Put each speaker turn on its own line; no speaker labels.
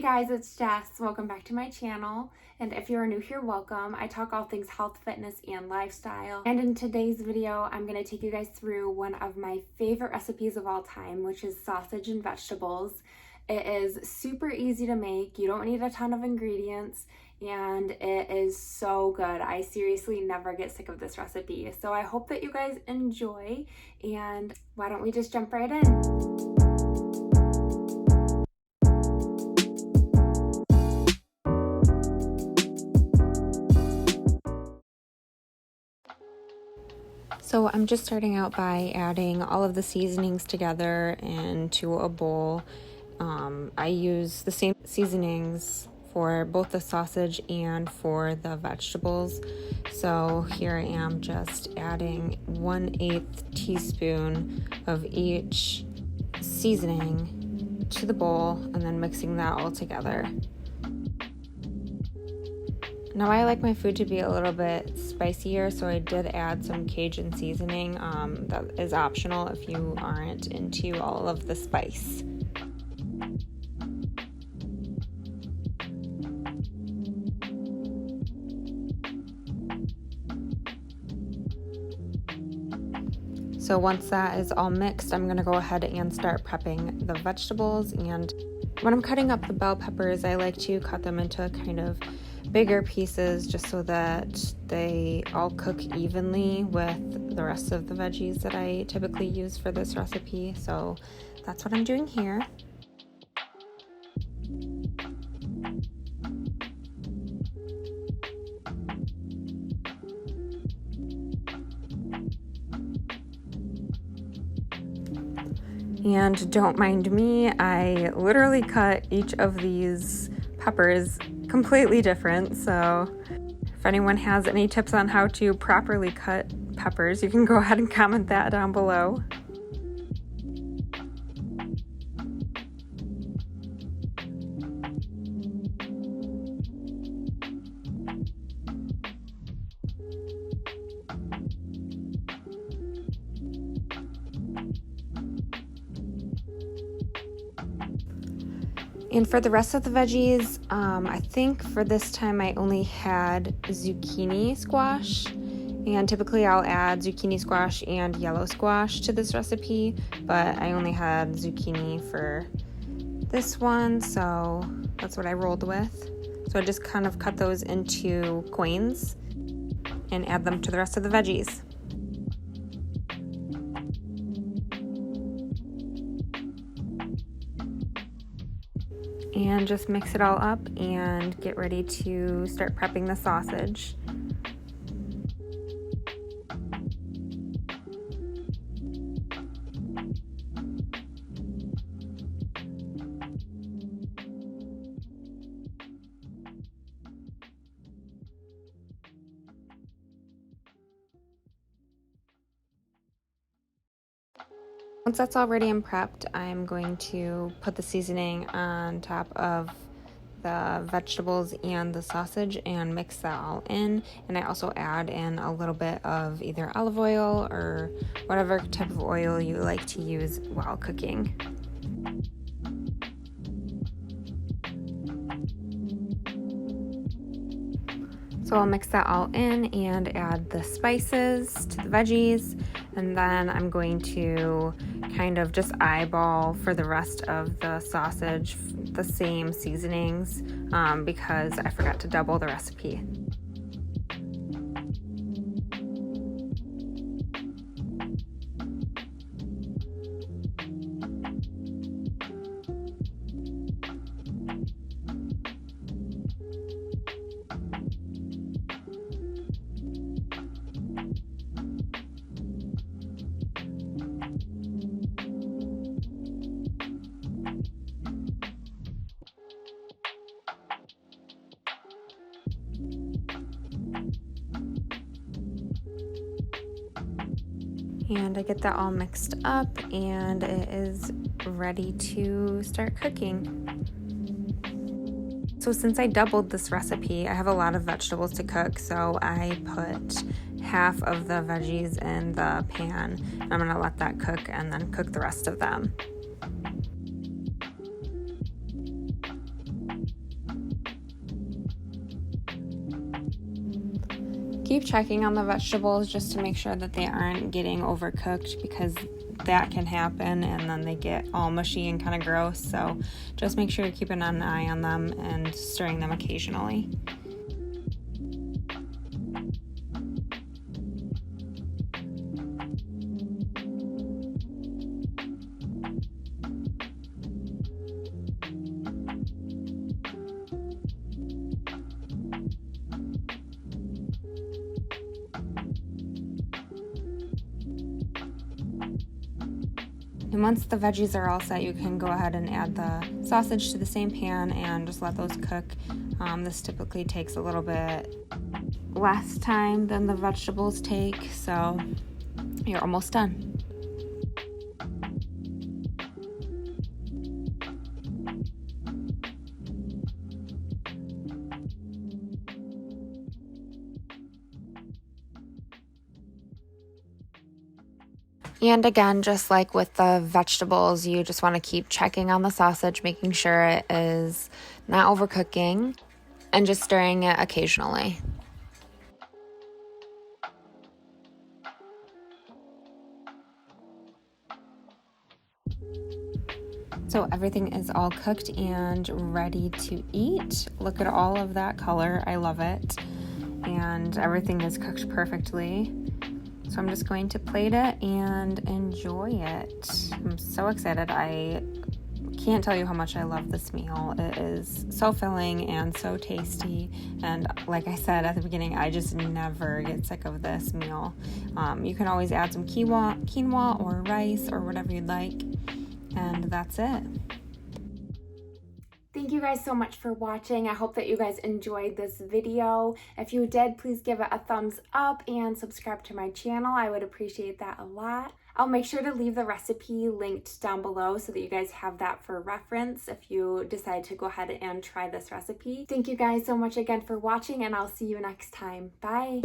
guys, it's Jess. Welcome back to my channel. And if you're new here, welcome. I talk all things health, fitness, and lifestyle. And in today's video, I'm going to take you guys through one of my favorite recipes of all time, which is sausage and vegetables. It is super easy to make. You don't need a ton of ingredients, and it is so good. I seriously never get sick of this recipe. So I hope that you guys enjoy, and why don't we just jump right in? So I'm just starting out by adding all of the seasonings together into a bowl. I use the same seasonings for both the sausage and for the vegetables. So here I am just adding 1/8 teaspoon of each seasoning to the bowl and then mixing that all together. Now I like my food to be a little bit spicier, so I did add some Cajun seasoning. That is optional if you aren't into all of the spice. So once that is all mixed, I'm gonna go ahead and start prepping the vegetables. And when I'm cutting up the bell peppers, I like to cut them into kind of bigger pieces just so that they all cook evenly with the rest of the veggies that I typically use for this recipe. So that's what I'm doing here. And don't mind me, I literally cut each of these peppers completely different. So if anyone has any tips on how to properly cut peppers, you can go ahead and comment that down below. And for the rest of the veggies, I think for this time I only had zucchini squash. And typically I'll add zucchini squash and yellow squash to this recipe, but I only had zucchini for this one, so that's what I rolled with. So I just kind of cut those into coins and add them to the rest of the veggies. And just mix it all up and get ready to start prepping the sausage. Once that's all ready and prepped, I'm going to put the seasoning on top of the vegetables and the sausage and mix that all in. And I also add in a little bit of either olive oil or whatever type of oil you like to use while cooking. So I'll mix that all in and add the spices to the veggies, and then I'm going to kind of just eyeball for the rest of the sausage the same seasonings because I forgot to double the recipe. And I get that all mixed up and it is ready to start cooking. So since I doubled this recipe, I have a lot of vegetables to cook, so I put half of the veggies in the pan. I'm gonna let that cook and then cook the rest of them. keep checking on the vegetables just to make sure that they aren't getting overcooked, because that can happen and then they get all mushy and kind of gross. So just make sure you're keeping an eye on them and stirring them occasionally. And once the veggies are all set, you can go ahead and add the sausage to the same pan and just let those cook. This typically takes a little bit less time than the vegetables take, so you're almost done. And again, just like with the vegetables, you just want to keep checking on the sausage, making sure it is not overcooking, and just stirring it occasionally. So everything is all cooked and ready to eat. Look at all of that color. I love it. And everything is cooked perfectly. So I'm just going to plate it and enjoy it. I'm so excited. I can't tell you how much I love this meal. It is so filling and so tasty. And like I said at the beginning, I just never get sick of this meal. You can always add some quinoa or rice or whatever you'd like. And that's it. Thank you guys so much for watching. I hope that you guys enjoyed this video. If you did, please give it a thumbs up and subscribe to my channel. I would appreciate that a lot. I'll make sure to leave the recipe linked down below so that you guys have that for reference if you decide to go ahead and try this recipe. Thank you guys so much again for watching, and I'll see you next time. Bye.